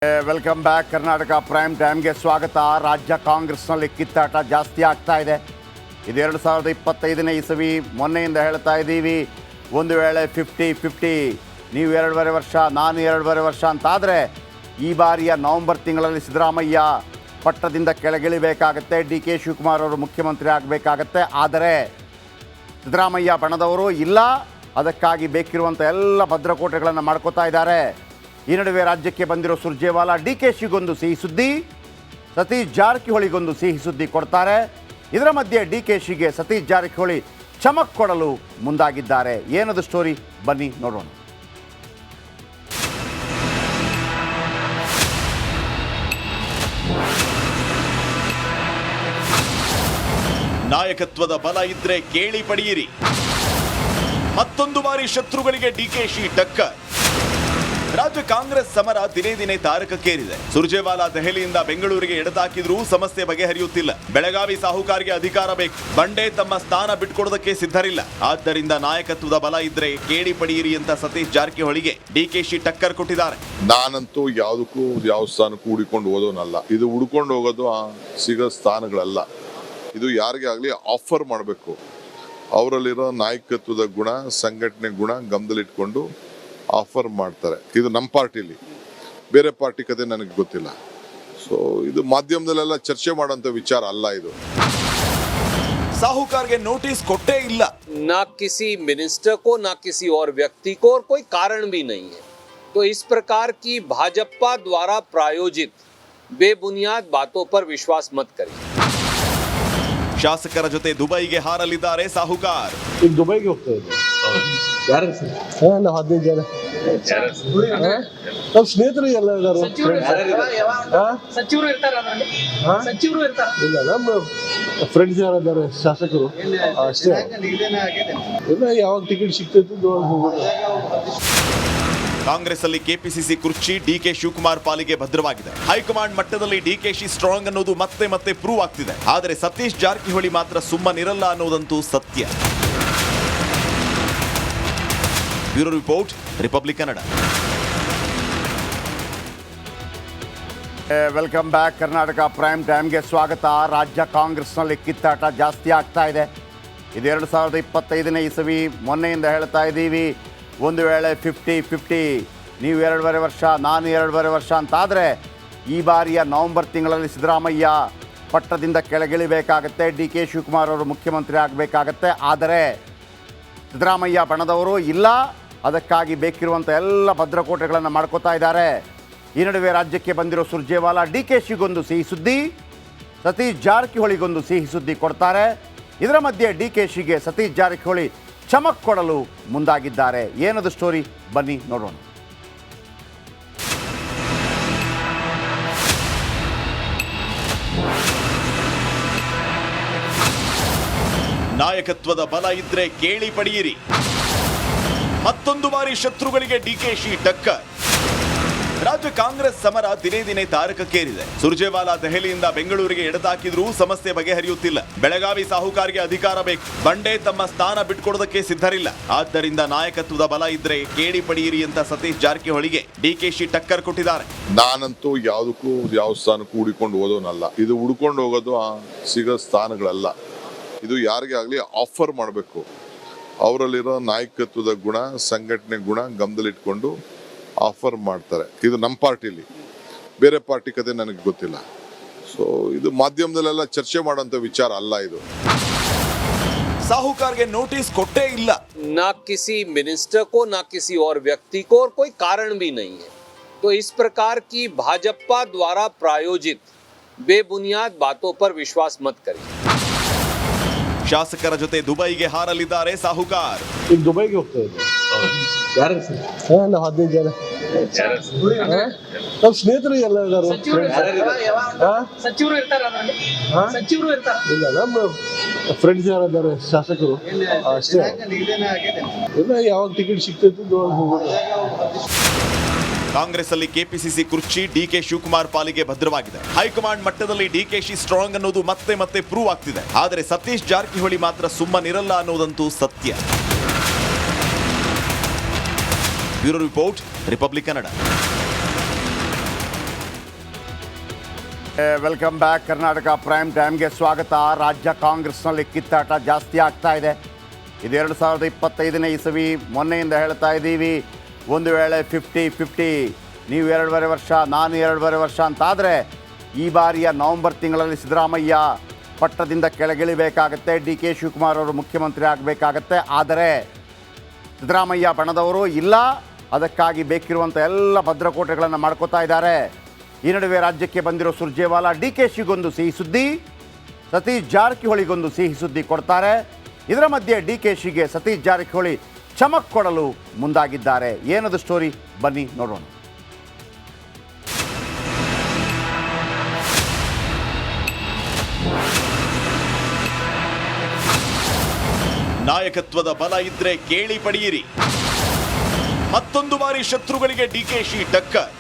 Welcome back. Karnataka prime ಟೈಮ್ಗೆ ಸ್ವಾಗತ. ರಾಜ್ಯ ಕಾಂಗ್ರೆಸ್ನಲ್ಲಿ ಕಿತ್ತಾಟ ಜಾಸ್ತಿ ಆಗ್ತಾ ಇದೆ. ಇದು 2025ನೇ ಇಸವಿ. ಮೊನ್ನೆಯಿಂದ ಹೇಳ್ತಾ ಇದ್ದೀವಿ, ಒಂದು ವೇಳೆ 50-50 ನೀವು 2.5 ವರ್ಷ ನಾನು 2.5 ವರ್ಷ ಅಂತಾದರೆ ಈ ಬಾರಿಯ ನವಂಬರ್ ತಿಂಗಳಲ್ಲಿ ಸಿದ್ದರಾಮಯ್ಯ ಪಟ್ಟದಿಂದ ಕೆಳಗಿಳಿಬೇಕಾಗತ್ತೆ, ಡಿ ಕೆ ಶಿವಕುಮಾರ್ ಅವರು ಮುಖ್ಯಮಂತ್ರಿ ಆಗಬೇಕಾಗತ್ತೆ. ಆದರೆ ಸಿದ್ದರಾಮಯ್ಯ ಬಣದವರು ಇಲ್ಲ, ಅದಕ್ಕಾಗಿ ಬೇಕಿರುವಂಥ ಎಲ್ಲ ಭದ್ರಕೋಟೆಗಳನ್ನು ಮಾಡ್ಕೋತಾ ಇದ್ದಾರೆ. ಈ ನಡುವೆ ರಾಜ್ಯಕ್ಕೆ ಬಂದಿರೋ ಸುರ್ಜೇವಾಲಾ ಡಿ ಕೆ ಶಿಗೊಂದು ಸಿಹಿ ಸುದ್ದಿ, ಸತೀಶ್ ಜಾರಕಿಹೊಳಿಗೊಂದು ಸಿಹಿ ಸುದ್ದಿ ಕೊಡ್ತಾರೆ. ಇದರ ಮಧ್ಯೆ ಡಿ ಕೆ ಶಿಗೆ ಸತೀಶ್ ಜಾರಕಿಹೊಳಿ ಚಮಕ್ ಕೊಡಲು ಮುಂದಾಗಿದ್ದಾರೆ. ಏನದು ಸ್ಟೋರಿ, ಬನ್ನಿ ನೋಡೋಣ. ನಾಯಕತ್ವದ ಬಲ ಇದ್ರೆ ಕೇಳಿ ಪಡೆಯಿರಿ. ಮತ್ತೊಂದು ಬಾರಿ ಶತ್ರುಗಳಿಗೆ ಡಿಕೆಶಿ ಟಕ್ಕರ್. ರಾಜ್ಯ ಕಾಂಗ್ರೆಸ್ ಸಮರ ದಿನೇ ದಿನೇ ತಾರಕಕ್ಕೇರಿದೆ. ಸುರ್ಜೇವಾಲಾ ದೆಹಲಿಯಿಂದ ಬೆಂಗಳೂರಿಗೆ ಎಡತಾಕಿದ್ರೂ ಸಮಸ್ಯೆ ಬಗೆಹರಿಯುತ್ತಿಲ್ಲ. ಬೆಳಗಾವಿ ಸಾಹುಕಾರಿಗೆ ಅಧಿಕಾರ ಬೇಕು, ಬಂಡೆ ತಮ್ಮ ಸ್ಥಾನ ಬಿಟ್ಕೊಡೋದಕ್ಕೆ ಸಿದ್ಧರಿಲ್ಲ. ಆದ್ದರಿಂದ ನಾಯಕತ್ವದ ಬಲ ಇದ್ರೆ ಕೇಳಿ ಪಡೆಯಿರಿ ಅಂತ ಸತೀಶ್ ಜಾರಕಿಹೊಳಿಗೆ ಡಿಕೆಶಿ ಟಕ್ಕರ್ ಕೊಟ್ಟಿದ್ದಾರೆ. ನಾನಂತೂ ಯಾವುದಕ್ಕೂ ಯಾವ ಸ್ಥಾನಕ್ಕೂ ಹುಡುಕೊಂಡು ಹೋಗೋನಲ್ಲ. ಇದು ಹುಡ್ಕೊಂಡು ಹೋಗೋದು ಸಿಗೋ ಸ್ಥಾನಗಳಲ್ಲ. ಇದು ಯಾರಿಗೆ ಆಗಲಿ ಆಫರ್ ಮಾಡಬೇಕು. ಅವರಲ್ಲಿರೋ ನಾಯಕತ್ವದ ಗುಣ, ಸಂಘಟನೆ ಗುಣ ಗಮನದಲ್ಲಿಟ್ಕೊಂಡು ಆಫರ್ ಮಾಡ್ತಾರೆ. ಇದು ನಮ್ಮ ಪಾರ್ಟಿಲಿ, ಬೇರೆ ಪಾರ್ಟಿ ಕತೆ ನನಗೆ ಗೊತ್ತಿಲ್ಲ. ಸೊ ಇದು ಮಾಧ್ಯಮದಲ್ಲೆಲ್ಲ ಚರ್ಚೆ ಮಾಡೋಂಥ ವಿಚಾರ ಅಲ್ಲ. ಇದು ಸಾಹುಕಾರ್ಗೆ ನೋಟಿಸ್ ಕೊಟ್ಟೇ ಇಲ್ಲ. ना किसी मिनिस्टर को ना किसी और व्यक्ति को, और कोई कारण भी नहीं है. तो इस प्रकार की भाजपा द्वारा प्रायोजित बेबुनियाद बातों पर विश्वास मत करिए. ಶಾಸಕರ ಜೊತೆ ದುಬೈಗೆ ಹಾರಲಿದ್ದಾರೆ ಸಾಹುಕಾರ್. ಈಗ ದುಬೈಗೆ ಹೋಗ್ತಾ ಇದ್ದೆ. ನಾವು 15 ಜನ ನಮ್ಮ ಸ್ನೇಹಿತರು ಎಲ್ಲ ಇದ್ದಾರೆ. ಇಲ್ಲ, ನಮ್ಮ ಫ್ರೆಂಡ್ಸ್ ಯಾರಿದ್ದಾರೆ ಶಾಸಕರು ಅಷ್ಟೇ. ಇಲ್ಲ, ಯಾವಾಗ ಟಿಕೆಟ್ ಸಿಗ್ತೈತೆ ಹೋಗೋದು. ಕಾಂಗ್ರೆಸ್ ಅಲ್ಲಿ ಕೆಪಿಸಿಸಿ ಕುರ್ಚಿ ಡಿಕೆ ಶಿವಕುಮಾರ್ ಪಾಲಿಗೆ ಭದ್ರವಾಗಿದೆ. ಹೈಕಮಾಂಡ್ ಮಟ್ಟದಲ್ಲಿ ಡಿಕೆಶಿ ಸ್ಟ್ರಾಂಗ್ ಅನ್ನೋದು ಮತ್ತೆ ಮತ್ತೆ ಪ್ರೂವ್ ಆಗ್ತಿದೆ. ಆದರೆ ಸತೀಶ್ ಜಾರಕಿಹೊಳಿ ಮಾತ್ರ ಸುಮ್ಮನಿರಲ್ಲ ಅನ್ನೋದಂತೂ ಸತ್ಯ. Bureau report, republic Kannada. Welcome back. Karnataka prime ಟೈಮ್ಗೆ ಸ್ವಾಗತ. ರಾಜ್ಯ ಕಾಂಗ್ರೆಸ್ನಲ್ಲಿ ಕಿತ್ತಾಟ ಜಾಸ್ತಿ ಆಗ್ತಾ ಇದೆ. ಇದು 2025ನೇ ಇಸವಿ. ಮೊನ್ನೆಯಿಂದ ಹೇಳ್ತಾ ಇದ್ದೀವಿ, ಒಂದು ವೇಳೆ 50-50 ನೀವು 2.5 ವರ್ಷ ನಾನು 2.5 ವರ್ಷ ಅಂತಾದರೆ ಈ ಬಾರಿಯ ನವಂಬರ್ ತಿಂಗಳಲ್ಲಿ ಸಿದ್ದರಾಮಯ್ಯ ಪಟ್ಟದಿಂದ ಕೆಳಗಿಳಿಬೇಕಾಗತ್ತೆ, ಡಿ ಕೆ ಶಿವಕುಮಾರ್ ಅವರು ಮುಖ್ಯಮಂತ್ರಿ ಆಗಬೇಕಾಗತ್ತೆ. ಆದರೆ ಸಿದ್ದರಾಮಯ್ಯ ಬಣದವರು ಇಲ್ಲ, ಅದಕ್ಕಾಗಿ ಬೇಕಿರುವಂಥ ಎಲ್ಲ ಭದ್ರಕೋಟೆಗಳನ್ನು ಮಾಡ್ಕೋತಾ ಇದ್ದಾರೆ. ಈ ನಡುವೆ ರಾಜ್ಯಕ್ಕೆ ಬಂದಿರೋ ಸುರ್ಜೇವಾಲಾ ಡಿ ಕೆ ಶಿಗೊಂದು ಸಿಹಿ ಸುದ್ದಿ, ಸತೀಶ್ ಜಾರಕಿಹೊಳಿಗೊಂದು ಸಿಹಿ ಸುದ್ದಿ ಕೊಡ್ತಾರೆ. ಇದರ ಮಧ್ಯೆ ಡಿ ಕೆ ಶಿಗೆ ಸತೀಶ್ ಜಾರಕಿಹೊಳಿ ಚಮಕ್ ಕೊಡಲು ಮುಂದಾಗಿದ್ದಾರೆ. ಏನದು ಸ್ಟೋರಿ, ಬನ್ನಿ ನೋಡೋಣ. ನಾಯಕತ್ವದ ಬಲ ಇದ್ರೆ ಕೇಳಿ ಪಡೆಯಿರಿ. ಮತ್ತೊಂದು ಬಾರಿ ಶತ್ರುಗಳಿಗೆ ಡಿಕೆಶಿ ಟಕ್ಕರ್. ರಾಜ್ಯ ಕಾಂಗ್ರೆಸ್ ಸಮರ ದಿನೇ ದಿನೇ ತಾರಕಕ್ಕೇರಿದೆ. ಸುರ್ಜೇವಾಲಾ ದೆಹಲಿಯಿಂದ ಬೆಂಗಳೂರಿಗೆ ಎಡತಾಕಿದ್ರೂ ಸಮಸ್ಯೆ ಬಗೆಹರಿಯುತ್ತಿಲ್ಲ. ಬೆಳಗಾವಿ ಸಾಹುಕಾರಿಗೆ ಅಧಿಕಾರ ಬೇಕು, ಬಂಡೆ ತಮ್ಮ ಸ್ಥಾನ ಬಿಟ್ಕೊಡೋದಕ್ಕೆ ಸಿದ್ಧರಿಲ್ಲ. ಆದ್ದರಿಂದ ನಾಯಕತ್ವದ ಬಲ ಇದ್ರೆ ಕೇಳಿ ಪಡೆಯಿರಿ ಅಂತ ಸತೀಶ್ ಜಾರಕಿಹೊಳಿಗೆ ಡಿಕೆಶಿ ಟಕ್ಕರ್ ಕೊಟ್ಟಿದ್ದಾರೆ. ನಾನಂತೂ ಯಾವುದಕ್ಕೂ ಯಾವ ಸ್ಥಾನಕ್ಕೂ ಹುಡುಕೊಂಡು ಹೋಗೋನಲ್ಲ. ಇದು ಹುಡ್ಕೊಂಡು ಹೋಗೋದು ಸಿಗೋ ಸ್ಥಾನಗಳಲ್ಲ. ಇದು ಯಾರಿಗೆ ಆಗಲಿ ಆಫರ್ ಮಾಡಬೇಕು. ಅವರಲ್ಲಿರೋ ನಾಯಕತ್ವದ ಗುಣ, ಸಂಘಟನೆ ಗುಣ ಗಮನದಲ್ಲಿಟ್ಕೊಂಡು ಆಫರ್ ಮಾಡ್ತಾರೆ. ಇದು ನಮ್ಮ ಪಾರ್ಟಿಲಿ, ಬೇರೆ ಪಾರ್ಟಿ ಕತೆ ನನಗೆ ಗೊತ್ತಿಲ್ಲ. ಸೊ ಇದು ಮಾಧ್ಯಮದಲ್ಲೆಲ್ಲ ಚರ್ಚೆ ಮಾಡೋಂಥ ವಿಚಾರ ಅಲ್ಲ. ಇದು ಸಾಹುಕಾರ್ಗೆ ನೋಟಿಸ್ ಕೊಟ್ಟೇ ಇಲ್ಲ. ना किसी मिनिस्टर को ना किसी और व्यक्ति को, और कोई कारण भी नहीं है. तो इस प्रकार की भाजपा द्वारा प्रायोजित बेबुनियाद बातों पर विश्वास मत करिए. ಶಾಸಕರ ಜೊತೆ ದುಬೈಗೆ ಹಾರಲಿದ್ದಾರೆ ಸಾಹುಕಾರ್. ಈಗ ದುಬೈಗೆ ಹೋಗ್ತಾ ಇದ್ದೆ. ನಾವು 15 ಜನ ನಮ್ಮ ಸ್ನೇಹಿತರು ಎಲ್ಲ ಇದ್ದಾರೆ. ಇಲ್ಲ, ನಮ್ಮ ಫ್ರೆಂಡ್ಸ್ ಯಾರಿದ್ದಾರೆ ಶಾಸಕರು ಅಷ್ಟೇ. ಇಲ್ಲ, ಯಾವಾಗ ಟಿಕೆಟ್ ಸಿಗ್ತೈತೆ ಹೋಗೋದು. ಕಾಂಗ್ರೆಸ್ ಅಲ್ಲಿ ಕೆಪಿಸಿಸಿ ಕುರ್ಚಿ ಡಿಕೆ ಶಿವಕುಮಾರ್ ಪಾಲಿಗೆ ಭದ್ರವಾಗಿದೆ. ಹೈಕಮಾಂಡ್ ಮಟ್ಟದಲ್ಲಿ ಡಿಕೆಶಿ ಸ್ಟ್ರಾಂಗ್ ಅನ್ನೋದು ಮತ್ತೆ ಮತ್ತೆ ಪ್ರೂವ್ ಆಗ್ತಿದೆ. ಆದರೆ ಸತೀಶ್ ಜಾರಕಿಹೊಳಿ ಮಾತ್ರ ಸುಮ್ಮನಿರಲ್ಲ ಅನ್ನೋದಂತೂ ಸತ್ಯ. Bureau report, republic Kannada. Welcome back. Karnataka prime ಟೈಮ್ಗೆ ಸ್ವಾಗತ. ರಾಜ್ಯ ಕಾಂಗ್ರೆಸ್ನಲ್ಲಿ ಕಿತ್ತಾಟ ಜಾಸ್ತಿ ಆಗ್ತಾ ಇದೆ. ಇದು 2025ನೇ ಇಸವಿ. ಮೊನ್ನೆಯಿಂದ ಹೇಳ್ತಾ ಇದ್ದೀವಿ, ಒಂದು ವೇಳೆ 50-50 ನೀವು 2.5 ವರ್ಷ ನಾನು 2.5 ವರ್ಷ ಅಂತಾದರೆ ಈ ಬಾರಿಯ ನವೆಂಬರ್ ತಿಂಗಳಲ್ಲಿ ಸಿದ್ದರಾಮಯ್ಯ ಪಟ್ಟದಿಂದ ಕೆಳಗಿಳಿಬೇಕಾಗತ್ತೆ, DK ಶಿವಕುಮಾರ್ ಅವರು ಮುಖ್ಯಮಂತ್ರಿ ಆಗಬೇಕಾಗತ್ತೆ. ಆದರೆ ಸಿದ್ದರಾಮಯ್ಯ ಬಣದವರು ಇಲ್ಲ, ಅದಕ್ಕಾಗಿ ಬೇಕಿರುವಂಥ ಎಲ್ಲ ಭದ್ರಕೋಟೆಗಳನ್ನು ಮಾಡ್ಕೋತಾ ಇದ್ದಾರೆ. ಈ ನಡುವೆ ರಾಜ್ಯಕ್ಕೆ ಬಂದಿರೋ ಸುರ್ಜೇವಾಲಾ DKಶಿಗೊಂದು ಸಿಹಿ ಸುದ್ದಿ, ಸತೀಶ್ ಜಾರಕಿಹೊಳಿಗೊಂದು ಸಿಹಿ ಸುದ್ದಿ ಕೊಡ್ತಾರೆ. ಇದರ ಮಧ್ಯೆ DKಶಿಗೆ ಸತೀಶ್ ಜಾರಕಿಹೊಳಿ ಚಮಕ್ ಕೊಡಲು ಮುಂದಾಗಿದ್ದಾರೆ. ಏನದು ಸ್ಟೋರಿ, ಬನ್ನಿ ನೋಡೋಣ. ನಾಯಕತ್ವದ ಬಲ ಇದ್ರೆ ಕೇಳಿ ಪಡೆಯಿರಿ. ಮತ್ತೊಂದು ಬಾರಿ ಶತ್ರುಗಳಿಗೆ DKಶಿ ಟಕ್ಕರ್.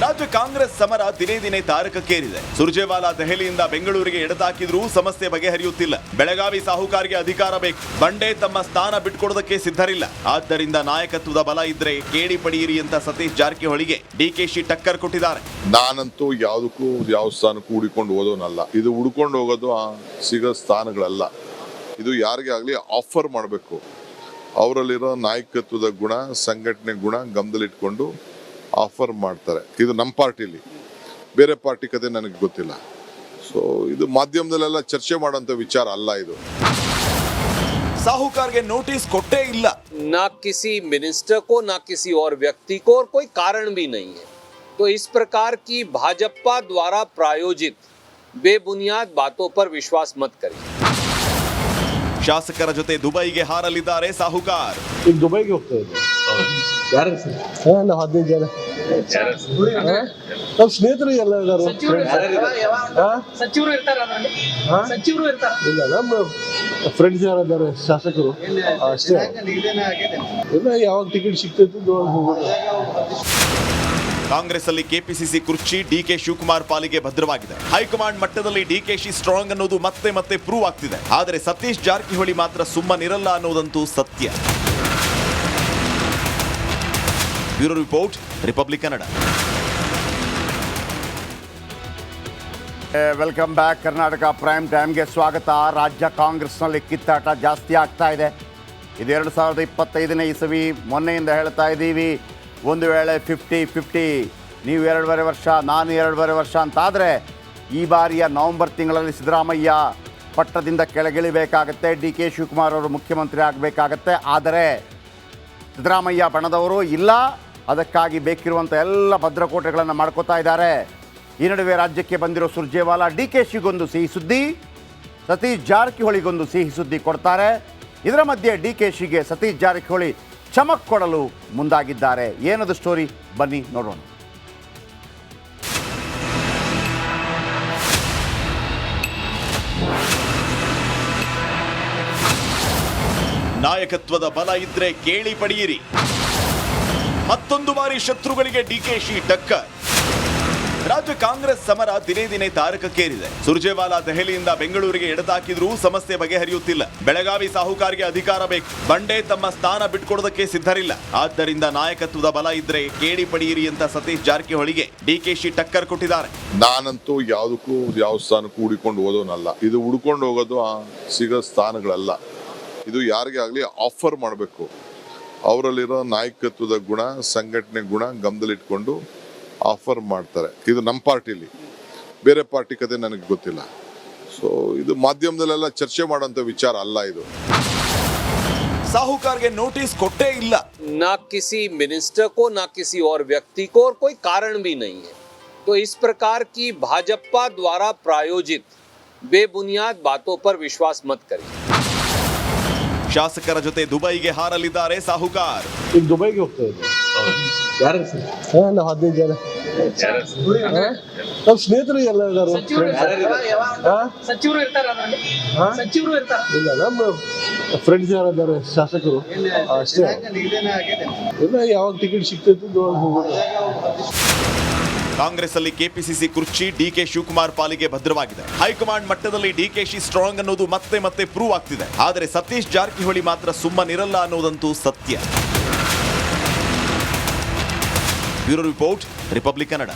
ರಾಜ್ಯ ಕಾಂಗ್ರೆಸ್ ಸಮರ ದಿನೇ ದಿನೇ ತಾರಕಕ್ಕೇರಿದೆ. ಸುರ್ಜೇವಾಲಾ ದೆಹಲಿಯಿಂದ ಬೆಂಗಳೂರಿಗೆ ಎಡತಾಕಿದ್ರೂ ಸಮಸ್ಯೆ ಬಗೆಹರಿಯುತ್ತಿಲ್ಲ. ಬೆಳಗಾವಿ ಸಾಹುಕಾರಿಗೆ ಅಧಿಕಾರ ಬೇಕು, ಬಂಡೆ ತಮ್ಮ ಸ್ಥಾನ ಬಿಟ್ಕೊಡೋದಕ್ಕೆ ಸಿದ್ಧರಿಲ್ಲ. ಆದ್ದರಿಂದ ನಾಯಕತ್ವದ ಬಲ ಇದ್ರೆ ಕೇಳಿ ಪಡೆಯಿರಿ ಅಂತ ಸತೀಶ್ ಜಾರಕಿಹೊಳಿಗೆ DKಶಿ ಟಕ್ಕರ್ ಕೊಟ್ಟಿದ್ದಾರೆ. ನಾನಂತೂ ಯಾವುದಕ್ಕೂ ಯಾವ ಸ್ಥಾನಕ್ಕೂ ಹುಡುಕೊಂಡು ಹೋದೋನಲ್ಲ. ಇದು ಹುಡ್ಕೊಂಡು ಹೋಗೋದು ಸಿಗೋ ಸ್ಥಾನಗಳಲ್ಲ. ಇದು ಯಾರಿಗೇ ಆಗಲಿ ಆಫರ್ ಮಾಡಬೇಕು. ಅವರಲ್ಲಿರೋ ನಾಯಕತ್ವದ ಗುಣ, ಸಂಘಟನೆ ಗುಣ ಗಮನದಲ್ಲಿಟ್ಕೊಂಡು ಆಫರ್ ಮಾಡ್ತಾರೆ. ಇದು ನಮ್ಮ ಪಾರ್ಟಿಲಿ, ಬೇರೆ ಪಾರ್ಟಿ ಕತೆ ನನಗೆ ಗೊತ್ತಿಲ್ಲ. ಸೊ ಇದು ಮಾಧ್ಯಮದಲ್ಲೆಲ್ಲ ಚರ್ಚೆ ಮಾಡೋಂಥ ವಿಚಾರ ಅಲ್ಲ. ಇದು ಸಾಹುಕಾರ್ಗೆ ನೋಟಿಸ್ ಕೊಟ್ಟೇ ಇಲ್ಲ. ना किसी मिनिस्टर को ना किसी और व्यक्ति को, और कोई कारण भी नहीं है. तो इस प्रकार की भाजपा द्वारा प्रायोजित बेबुनियाद बातों पर विश्वास मत करिए. ಶಾಸಕರ ಜೊತೆ ದುಬೈಗೆ ಹಾರಲಿದ್ದಾರೆ ಸಾಹುಕಾರ್. ಈಗ ದುಬೈಗೆ ಹೋಗ್ತಾ ಇದ್ದೆ. ನಾವು 15 ಜನ ನಮ್ಮ ಸ್ನೇಹಿತರು ಎಲ್ಲ ಇದ್ದಾರೆ. ಸಚಿವರು ಇರ್ತಾರ, ಸಚಿವರು ಇರ್ತಾರ. ಇಲ್ಲ, ನಮ್ಮ ಫ್ರೆಂಡ್ಸ್ ಯಾರಿದ್ದಾರೆ ಶಾಸಕರು ಅಷ್ಟೇ. ಇಲ್ಲ, ಯಾವಾಗ ಟಿಕೆಟ್ ಸಿಗ್ತೈತೆ ಹೋಗೋದು. ಕಾಂಗ್ರೆಸ್ ಅಲ್ಲಿ ಕೆಪಿಸಿಸಿ ಕುರ್ಚಿ DK ಶಿವಕುಮಾರ್ ಪಾಲಿಗೆ ಭದ್ರವಾಗಿದೆ. ಹೈಕಮಾಂಡ್ ಮಟ್ಟದಲ್ಲಿ DKಶಿ ಸ್ಟ್ರಾಂಗ್ ಅನ್ನೋದು ಮತ್ತೆ ಮತ್ತೆ ಪ್ರೂವ್ ಆಗ್ತಿದೆ. ಆದರೆ ಸತೀಶ್ ಜಾರಕಿಹೊಳಿ ಮಾತ್ರ ಸುಮ್ಮನಿರಲ್ಲ ಅನ್ನೋದಂತೂ ಸತ್ಯ. Bureau report, republic Kannada. Welcome back. Karnataka prime ಟೈಮ್ಗೆ ಸ್ವಾಗತ. ರಾಜ್ಯ ಕಾಂಗ್ರೆಸ್ನಲ್ಲಿ ಕಿತ್ತಾಟ ಜಾಸ್ತಿ ಆಗ್ತಾ ಇದೆ. ಇದು 2025ನೇ ಇಸವಿ. ಮೊನ್ನೆಯಿಂದ ಹೇಳ್ತಾ ಇದ್ದೀವಿ, ಒಂದು ವೇಳೆ 50-50 ನೀವು 2.5 ವರ್ಷ ನಾನು 2.5 ವರ್ಷ ಅಂತಾದರೆ ಈ ಬಾರಿಯ ನವೆಂಬರ್ ತಿಂಗಳಲ್ಲಿ ಸಿದ್ದರಾಮಯ್ಯ ಪಟ್ಟದಿಂದ ಕೆಳಗಿಳಿಬೇಕಾಗತ್ತೆ, DK ಶಿವಕುಮಾರ್ ಅವರು ಮುಖ್ಯಮಂತ್ರಿ ಆಗಬೇಕಾಗತ್ತೆ. ಆದರೆ ಸಿದ್ದರಾಮಯ್ಯ ಬಣದವರು ಇಲ್ಲ, ಅದಕ್ಕಾಗಿ ಬೇಕಿರುವಂಥ ಎಲ್ಲ ಭದ್ರಕೋಟೆಗಳನ್ನು ಮಾಡ್ಕೋತಾ ಇದ್ದಾರೆ. ಈ ನಡುವೆ ರಾಜ್ಯಕ್ಕೆ ಬಂದಿರೋ ಸುರ್ಜೇವಾಲಾ DKಶಿಗೊಂದು ಸಿಹಿ ಸುದ್ದಿ, ಸತೀಶ್ ಜಾರಕಿಹೊಳಿಗೊಂದು ಸಿಹಿ ಸುದ್ದಿ ಕೊಡ್ತಾರೆ. ಇದರ ಮಧ್ಯೆ DKಶಿಗೆ ಸತೀಶ್ ಜಾರಕಿಹೊಳಿ ಚಮಕ್ ಕೊಡಲು ಮುಂದಾಗಿದ್ದಾರೆ. ಏನದು ಸ್ಟೋರಿ, ಬನ್ನಿ ನೋಡೋಣ. ನಾಯಕತ್ವದ ಬಲ ಇದ್ರೆ ಕೇಳಿ ಪಡೆಯಿರಿ. ಮತ್ತೊಂದು ಬಾರಿ ಶತ್ರುಗಳಿಗೆ DKಶಿ ಟಕ್ಕರ್. ರಾಜ್ಯ ಕಾಂಗ್ರೆಸ್ ಸಮರ ದಿನೇ ದಿನೇ ತಾರಕಕ್ಕೇರಿದೆ. ಸುರ್ಜೇವಾಲಾ ದೆಹಲಿಯಿಂದ ಬೆಂಗಳೂರಿಗೆ ಎಡತಾಕಿದ್ರೂ ಸಮಸ್ಯೆ ಬಗೆಹರಿಯುತ್ತಿಲ್ಲ. ಬೆಳಗಾವಿ ಸಾಹುಕಾರಿಗೆ ಅಧಿಕಾರ ಬೇಕು, ಬಂಡೆ ತಮ್ಮ ಸ್ಥಾನ ಬಿಟ್ಕೊಡೋದಕ್ಕೆ ಸಿದ್ಧರಿಲ್ಲ. ಆದ್ದರಿಂದ ನಾಯಕತ್ವದ ಬಲ ಇದ್ರೆ ಕೇಳಿ ಪಡೆಯಿರಿ ಅಂತ ಸತೀಶ್ ಜಾರಕಿಹೊಳಿಗೆ DKಶಿ ಟಕ್ಕರ್ ಕೊಟ್ಟಿದ್ದಾರೆ. ನಾನಂತೂ ಯಾವುದಕ್ಕೂ ಯಾವ ಸ್ಥಾನಕ್ಕೂ ಹುಡುಕೊಂಡು ಹೋದೋನಲ್ಲ. ಇದು ಹುಡ್ಕೊಂಡು ಹೋಗೋದು ಸಿಗೋ ಸ್ಥಾನಗಳಲ್ಲ. ಇದು ಯಾರಿಗೇ ಆಗಲಿ ಆಫರ್ ಮಾಡಬೇಕು. ಅವರಲ್ಲಿರೋ ನಾಯಕತ್ವದ ಗುಣ, ಸಂಘಟನೆ ಗುಣ ಗಮನದಲ್ಲಿಟ್ಕೊಂಡು ಆಫರ್ ಮಾಡ್ತಾರೆ. ಇದು ನಮ್ಮ ಪಾರ್ಟಿಲಿ, ಬೇರೆ ಪಾರ್ಟಿ ಕತೆ ನನಗೆ ಗೊತ್ತಿಲ್ಲ. ಸೊ ಇದು ಮಾಧ್ಯಮದಲ್ಲೆಲ್ಲ ಚರ್ಚೆ ಮಾಡೋಂಥ ವಿಚಾರ ಅಲ್ಲ. ಇದು ಸಾಹುಕಾರ್ಗೆ ನೋಟಿಸ್ ಕೊಟ್ಟೇ ಇಲ್ಲ. ना किसी मिनिस्टर को ना किसी और व्यक्ति को, और कोई कारण भी नहीं है. तो इस प्रकार की भाजपा द्वारा प्रायोजित बेबुनियाद बातों पर विश्वास मत करिए. ಶಾಸಕರ ಜೊತೆ ದುಬೈಗೆ ಹಾರಲಿದ್ದಾರೆ ಸಾಹುಕಾರ್. ಈಗ ದುಬೈಗೆ ಹೋಗ್ತಾ ಇದ್ದೆ. ನಾವು 15 ಜನ ನಮ್ಮ ಸ್ನೇಹಿತರು ಎಲ್ಲ ಇದ್ದಾರೆ. ಸಚಿವರು ಇರ್ತಾರ, ಸಚಿವರು ಇರ್ತಾರ. ಇಲ್ಲ, ನಮ್ಮ ಫ್ರೆಂಡ್ಸ್ ಯಾರಿದ್ದಾರೆ ಶಾಸಕರು ಅಷ್ಟೇ. ಇಲ್ಲ, ಯಾವಾಗ ಟಿಕೆಟ್ ಸಿಗ್ತೈತೆ ಹೋಗೋದು. ಕಾಂಗ್ರೆಸ್ ಅಲ್ಲಿ ಕೆಪಿಸಿಸಿ ಕುರ್ಚಿ DK ಶಿವಕುಮಾರ್ ಪಾಲಿಗೆ ಭದ್ರವಾಗಿದೆ. ಹೈಕಮಾಂಡ್ ಮಟ್ಟದಲ್ಲಿ DKಶಿ ಸ್ಟ್ರಾಂಗ್ ಅನ್ನೋದು ಮತ್ತೆ ಮತ್ತೆ ಪ್ರೂವ್ ಆಗ್ತಿದೆ. ಆದರೆ ಸತೀಶ್ ಜಾರಕಿಹೊಳಿ ಮಾತ್ರ ಸುಮ್ಮನಿರಲ್ಲ ಅನ್ನೋದಂತೂ ಸತ್ಯ. Bureau report, republic Kannada.